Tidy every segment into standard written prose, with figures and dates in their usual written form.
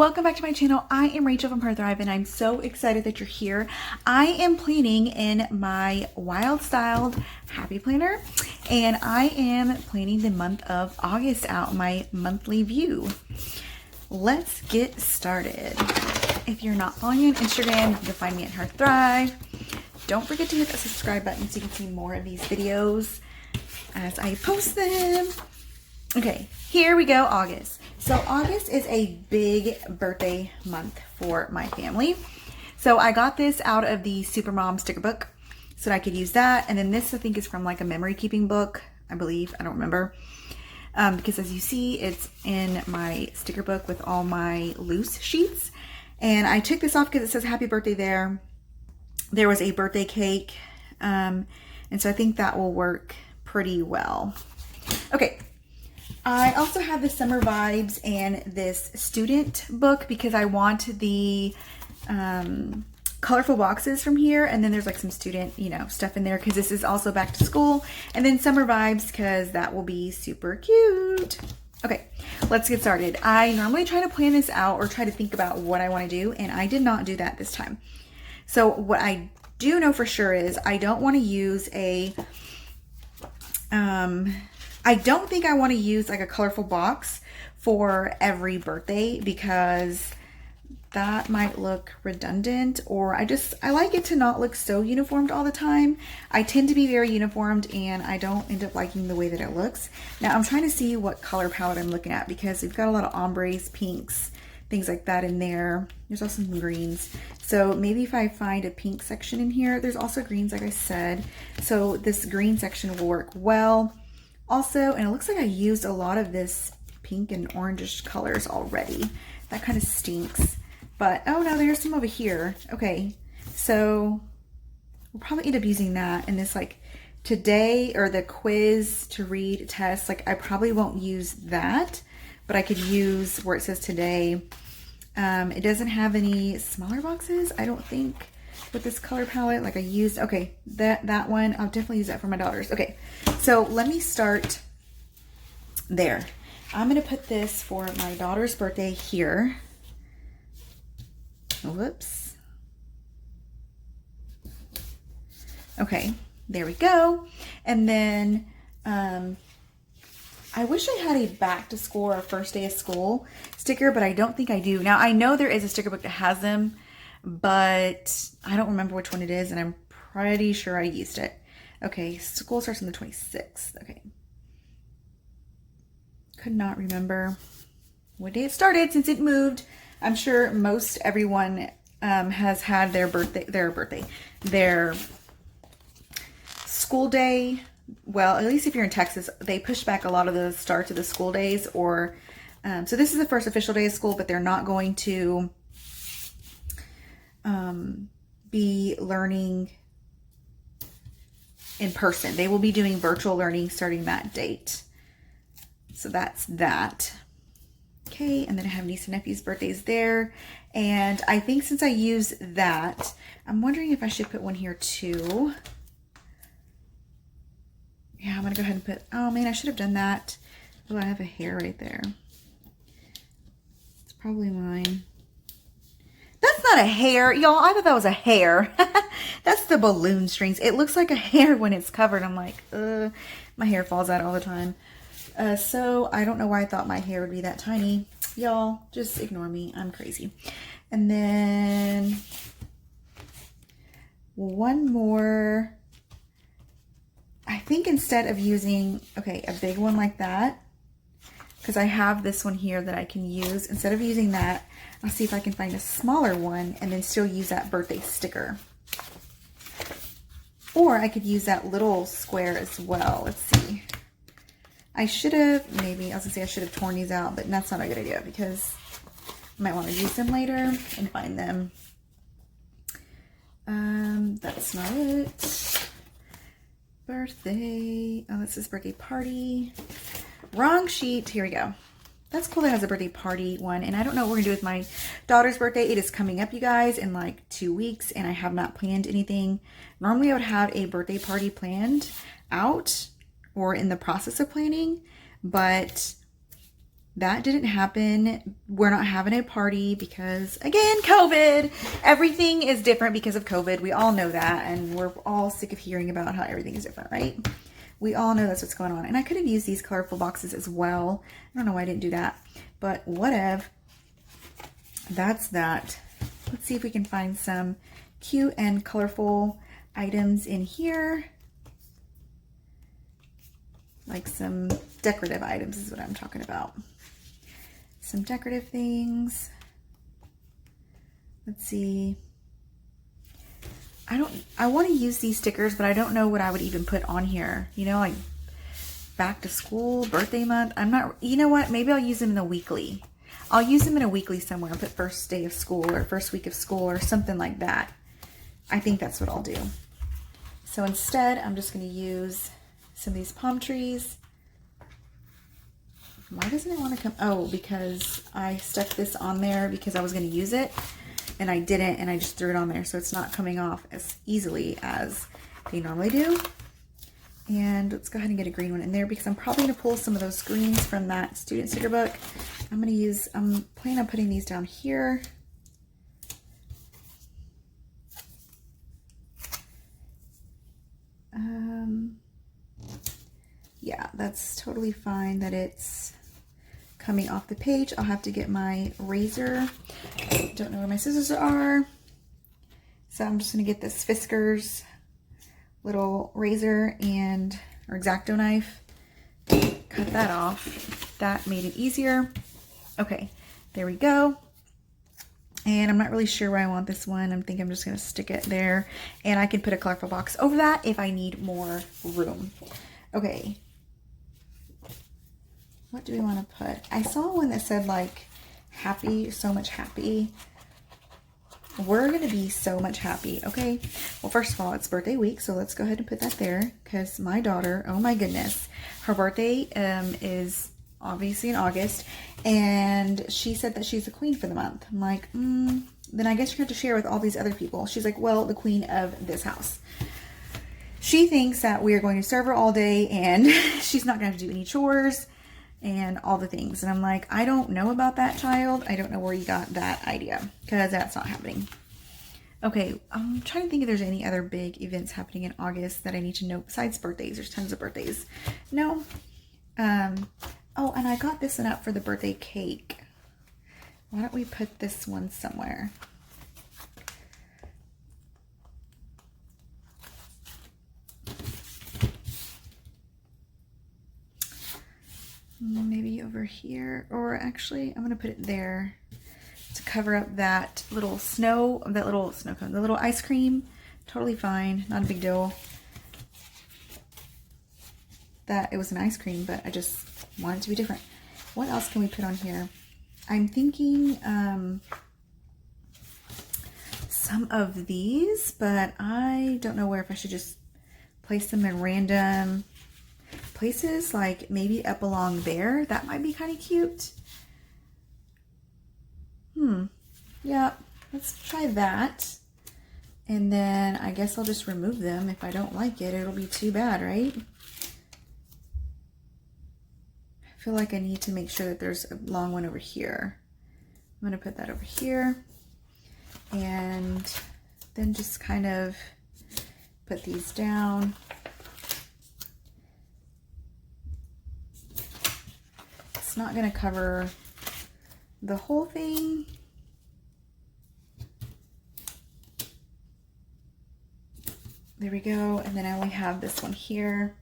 welcome back to my channel. I am Rachel from Her Thrive and I'm so excited that you're here. I am planning in my Wild Styled Happy Planner and I am planning the month of August out, my monthly view. Let's get started. If you're not following me on Instagram, you can find me at Her Thrive. Don't forget to hit that subscribe button so you can see more of these videos as I post them. Okay, here we go, August. So August is a big birthday month for my family. So I got this out of the Supermom sticker book so that I could use that. And then this I think is from like a memory keeping book, I believe, I don't remember. Because as you see, it's in my sticker book with all my loose sheets. And I took this off because it says happy birthday there. There was a birthday cake. And so I think that will work pretty well. Okay. I also have the Summer Vibes and this student book because I want the colorful boxes from here. And then there's like some student, stuff in there because this is also back to school. And then Summer Vibes because that will be super cute. Okay, let's get started. I normally try to plan this out or try to think about what I want to do. And I did not do that this time. So what I do know for sure is I don't want to use I don't think I want to use like a colorful box for every birthday because that might look redundant, or I like it to not look so uniformed all the time. I tend to be very uniformed and I don't end up liking the way that it looks. Now I'm trying to see what color palette I'm looking at because we've got a lot of ombres, pinks, things like that in there. There's also some greens. So maybe if I find a pink section in here, there's also greens like I said. So this green section will work well. Also, and it looks like I used a lot of this pink and orangish colors already. That kind of stinks. But, oh no, there's some over here. Okay, so we'll probably end up using that. And this like today, or the quiz to read test, like I probably won't use that, but I could use where it says today. It doesn't have any smaller boxes, I don't think, with this color palette. Like I used, okay, that one, I'll definitely use that for my daughters. Okay, so let me start there. I'm gonna put this for my daughter's birthday here. Whoops. Okay, there we go. And then I wish I had a back to school or first day of school sticker, but I don't think I do. Now I know there is a sticker book that has them, but I don't remember which one it is, and I'm pretty sure I used it. Okay, school starts on the 26th. Okay. Could not remember what day it started since it moved. I'm sure most everyone has had their school day. Well, at least if you're in Texas, they push back a lot of the starts of the school days, or so this is the first official day of school, but they're not going to be learning in person. They will be doing virtual learning starting that date. So that's that. Okay, and then I have niece and nephew's birthdays there. And I think since I use that, I'm wondering if I should put one here too. Yeah, I'm gonna go ahead and put, oh man, I should have done that. Oh, I have a hair right there. It's probably mine. That's not a hair, y'all. I thought that was a hair. That's the balloon strings. It looks like a hair when it's covered. I'm like, my hair falls out all the time. So I don't know why I thought my hair would be that tiny. Y'all, just ignore me. I'm crazy. And then one more. I think instead of using, okay, a big one like that, because I have this one here that I can use, instead of using that, I'll see if I can find a smaller one and then still use that birthday sticker. Or I could use that little square as well. Let's see. I should have, maybe, I was gonna say I should have torn these out, but that's not a good idea because I might want to use them later and find them. That's not it. Birthday, oh, this is birthday party. Wrong sheet, here we go. That's cool that it has a birthday party one, and I don't know what we're gonna do with my daughter's birthday. It is coming up, you guys, in like 2 weeks, and I have not planned anything. Normally I would have a birthday party planned out or in the process of planning, but That didn't happen. We're not having a party because, again, COVID. Everything is different because of COVID. We all know that, and we're all sick of hearing about how everything is different, right? We all know that's what's going on. And I could have used these colorful boxes as well. I don't know why I didn't do that, but whatever. That's that. Let's see if we can find some cute and colorful items in here. Like some decorative items is what I'm talking about. Some decorative things. Let's see. I want to use these stickers, but I don't know what I would even put on here. You know, like back to school, birthday month. I'm not, you know what? Maybe I'll use them in a weekly. I'll use them in a weekly somewhere. I'll put first day of school or first week of school or something like that. I think that's what I'll do. So instead, I'm just going to use some of these palm trees. Why doesn't it want to come? Oh, because I stuck this on there because I was going to use it and I didn't, and I just threw it on there. So it's not coming off as easily as they normally do. And let's go ahead and get a green one in there because I'm probably going to pull some of those greens from that student sticker book. I'm planning on putting these down here. Yeah, that's totally fine that it's coming off the page. I'll have to get my razor. I don't know where my scissors are. So I'm just going to get this Fiskars little razor or X-Acto knife. Cut that off. That made it easier. Okay, there we go. And I'm not really sure where I want this one. I think I'm just going to stick it there. And I can put a colorful box over that if I need more room. Okay. What do we want to put? I saw one that said like happy, so much happy. We're going to be so much happy. Okay. Well, first of all, it's birthday week. So let's go ahead and put that there because my daughter, oh my goodness, her birthday is obviously in August. And she said that she's the queen for the month. I'm like, then I guess you're going to have to share with all these other people. She's like, well, the queen of this house. She thinks that we are going to serve her all day and she's not going to have to do any chores and all the things. And I'm like, I don't know about that, child. I don't know where you got that idea because that's not happening. Okay, I'm trying to think if there's any other big events happening in August that I need to know besides birthdays. There's tons of birthdays. No. Oh, and I got this one up for the birthday cake. Why don't we put this one somewhere? Maybe over here, or actually I'm going to put it there to cover up that little snow cone, the little ice cream. Totally fine, not a big deal that it was an ice cream, but I just want it to be different. What else can we put on here? I'm thinking some of these, but I don't know where, if I should just place them in random places, like maybe up along there. That might be kind of cute. Yeah, let's try that. And then I guess I'll just remove them. If I don't like it, it'll be too bad, right? I feel like I need to make sure that there's a long one over here. I'm going to put that over here. And then just kind of put these down. It's not going to cover the whole thing. There we go. And then I only have this one here.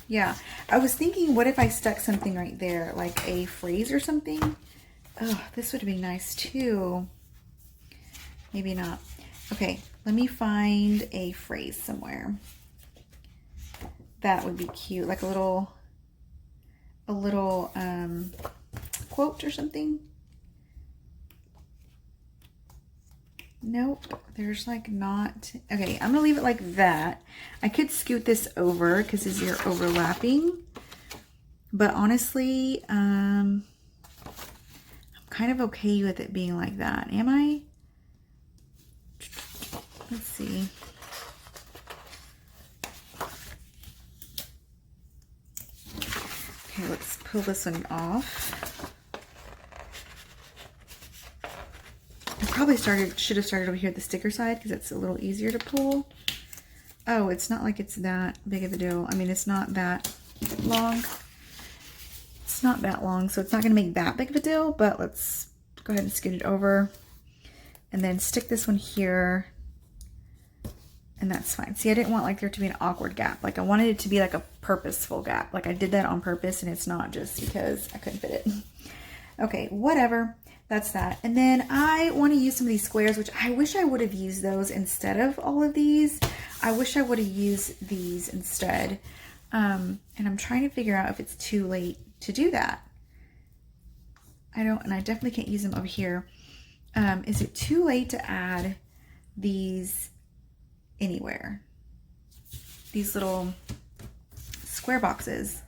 Yeah, I was thinking, what if I stuck something right there, like a phrase or something? Oh, this would be nice too. Maybe not. Okay, let me find a phrase somewhere. That would be cute, like a little quote or something. Nope, there's like not. Okay, I'm gonna leave it like that. I could scoot this over because these are overlapping, but honestly, I'm kind of okay with it being like that. Am I? Let's see. let's pull this one off. I probably should have started over here at the sticker side because it's a little easier to pull. Oh, it's not like it's that big of a deal. I mean, it's not that long. It's not that long, so it's not going to make that big of a deal, but let's go ahead and scoot it over and then stick this one here, and that's fine. See, I didn't want like there to be an awkward gap. Like I wanted it to be like a purposeful gap. Like I did that on purpose, and it's not just because I couldn't fit it. Okay, whatever. That's that. And then I want to use some of these squares, which I wish I would have used those instead of all of these. I wish I would have used these instead. And I'm trying to figure out if it's too late to do that. And I definitely can't use them over here. Is it too late to add these anywhere? These little square boxes.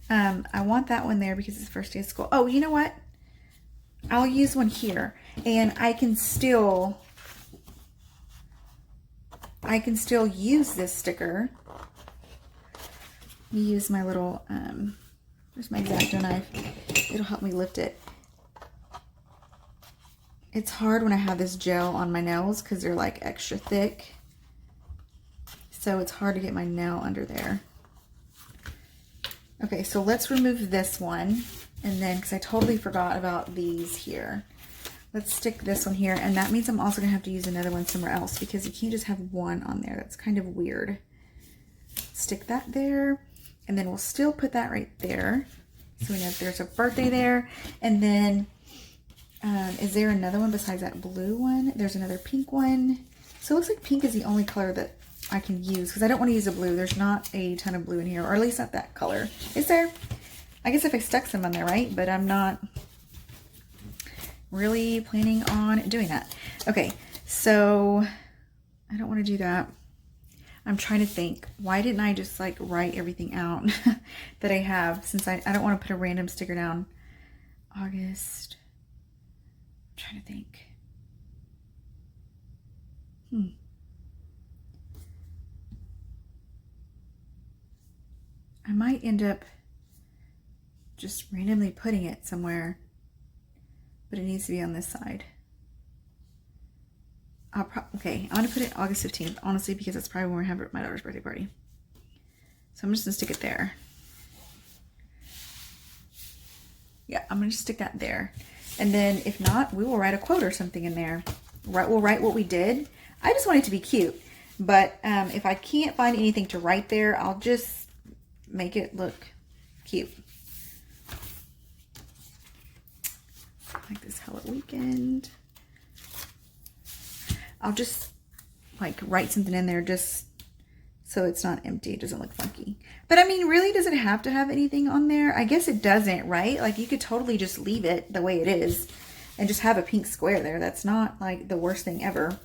I want that one there because it's the first day of school. Oh, you know what? I'll use one here, and I can still use this sticker. Let me use my little, there's my X-Acto knife. It'll help me lift it. It's hard when I have this gel on my nails because they're like extra thick. So it's hard to get my nail under there. Okay, so let's remove this one. And then, because I totally forgot about these here. Let's stick this one here. And that means I'm also going to have to use another one somewhere else because you can't just have one on there. That's kind of weird. Stick that there. And then we'll still put that right there. So we know there's a birthday there. And then, is there another one besides that blue one? There's another pink one. So it looks like pink is the only color that I can use because I don't want to use a blue. There's not a ton of blue in here, or at least not that color. Is there? I guess if I stuck some on there, right? But I'm not really planning on doing that. Okay, so I don't want to do that. I'm trying to think. Why didn't I just like write everything out that I have, since I don't want to put a random sticker down. August. I'm trying to think. I might end up just randomly putting it somewhere, but it needs to be on this side. Okay, I'm gonna put it August 15th, honestly, because that's probably when we have my daughter's birthday party. So I'm just gonna stick it there. Yeah, I'm gonna just stick that there. And then if not, we will write a quote or something in there. We'll write what we did. I just want it to be cute. But if I can't find anything to write there, I'll just make it look cute. Like this Hello Weekend. I'll just like write something in there just so it's not empty. It doesn't look funky. But I mean, really, does it have to have anything on there? I guess it doesn't, right? Like you could totally just leave it the way it is and just have a pink square there. That's not like the worst thing ever.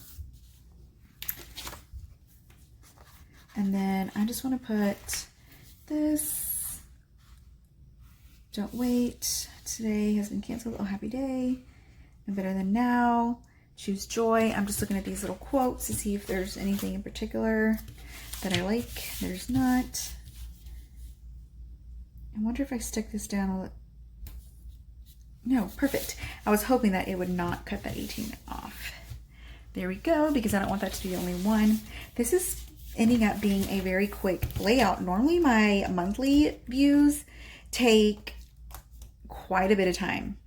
And then I just want to put this. Don't wait. Today has been canceled. Oh, happy day. No better than now. Choose joy. I'm just looking at these little quotes to see if there's anything in particular that I like. There's not. I wonder if I stick this down. No, perfect. I was hoping that it would not cut that 18 off. There we go, because I don't want that to be the only one. This is ending up being a very quick layout. Normally my monthly views take quite a bit of time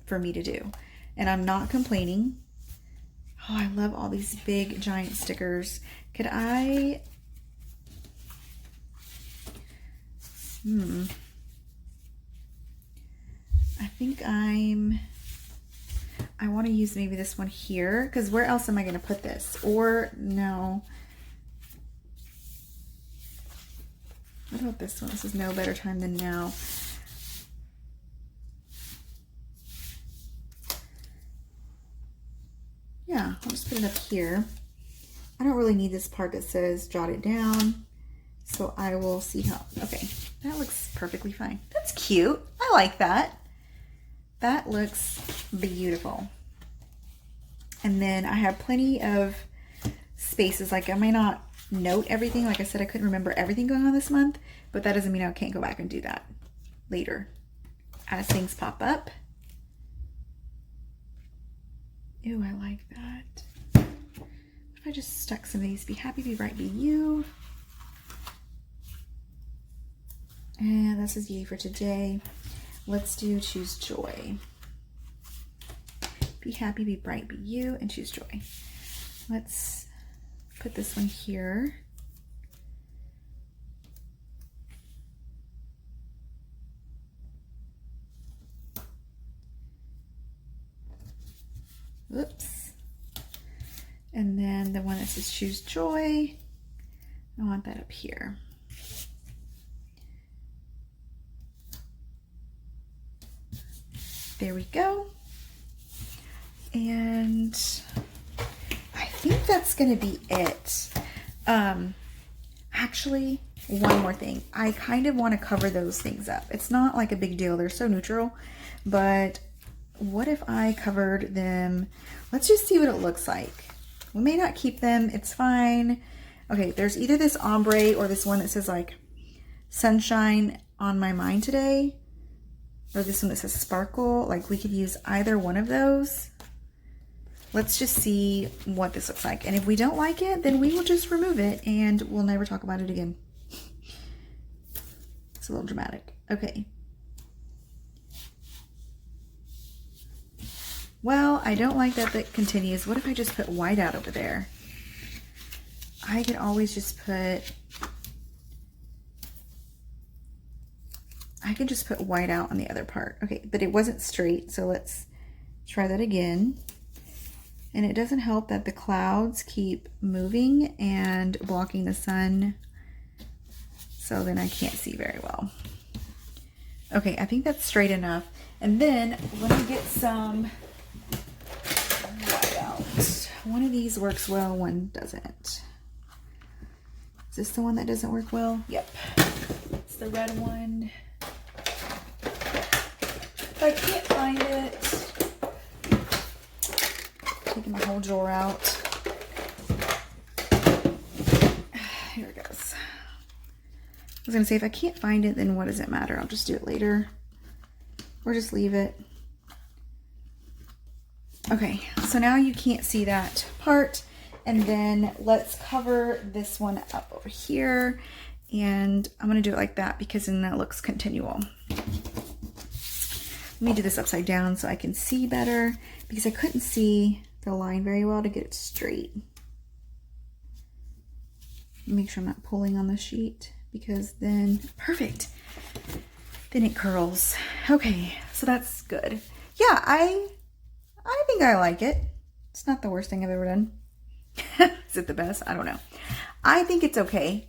for me to do, and I'm not complaining. Oh, I love all these big giant stickers. Could I I think I want to use maybe this one here, because where else am I going to put this? Or no, what about this one? This is No Better Time Than Now. Yeah, I'll just put it up here. I don't really need this part that says jot it down, so I will see how. Okay, that looks perfectly fine. That's cute. I like that. That looks beautiful. And then I have plenty of spaces. Like I may not note everything. Like I said, I couldn't remember everything going on this month, but that doesn't mean I can't go back and do that later. as things pop up. Ooh, I like that. What if I just stuck some of these? Be happy, be bright, be you. And this is yay for today. Let's do choose joy. Be happy, be bright, be you, and choose joy. Let's put this one here. Whoops. And then the one that says choose joy, I want that up here. There we go. And I think that's gonna be it. Actually, one more thing. I kind of want to cover those things up. It's not like a big deal. They're so neutral, but what if I covered them? Let's just see what it looks like. We may not keep them. It's fine. Okay, there's either this ombre or this one that says like sunshine on my mind today, or this one that says sparkle. Like we could use either one of those. Let's just see what this looks like. And if we don't like it, then we will just remove it and we'll never talk about it again. It's a little dramatic. Okay. Well, I don't like that that continues. What if I just put white out over there? I could always just put, I could just put white out on the other part. Okay, but it wasn't straight, so let's try that again. And it doesn't help that the clouds keep moving and blocking the sun, so then I can't see very well. Okay, I think that's straight enough. And then let me get some white out. One of these works well, one doesn't. Is this the one that doesn't work well? Yep. It's the red one. If I can't find it, taking my whole drawer out. Here it goes. I was gonna say, if I can't find it, then what does it matter? I'll just do it later. Or just leave it. Okay, so now you can't see that part. And then let's cover this one up over here. And I'm gonna do it like that because then that looks continual. Let me do this upside down so I can see better, because I couldn't see the line very well to get it straight. Make sure I'm not pulling on the sheet, because then, perfect. Then it curls. Okay, so that's good. Yeah, I think I like it. It's not the worst thing I've ever done. Is it the best? I don't know. I think it's okay.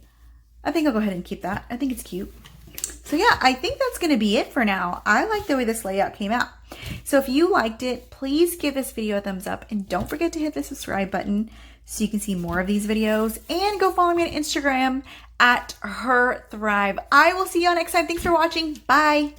I think I'll go ahead and keep that. I think it's cute. So yeah, I think that's going to be it for now. I like the way this layout came out. So if you liked it, please give this video a thumbs up and don't forget to hit the subscribe button so you can see more of these videos, and go follow me on Instagram at HerThrive. I will see you all next time. Thanks for watching. Bye.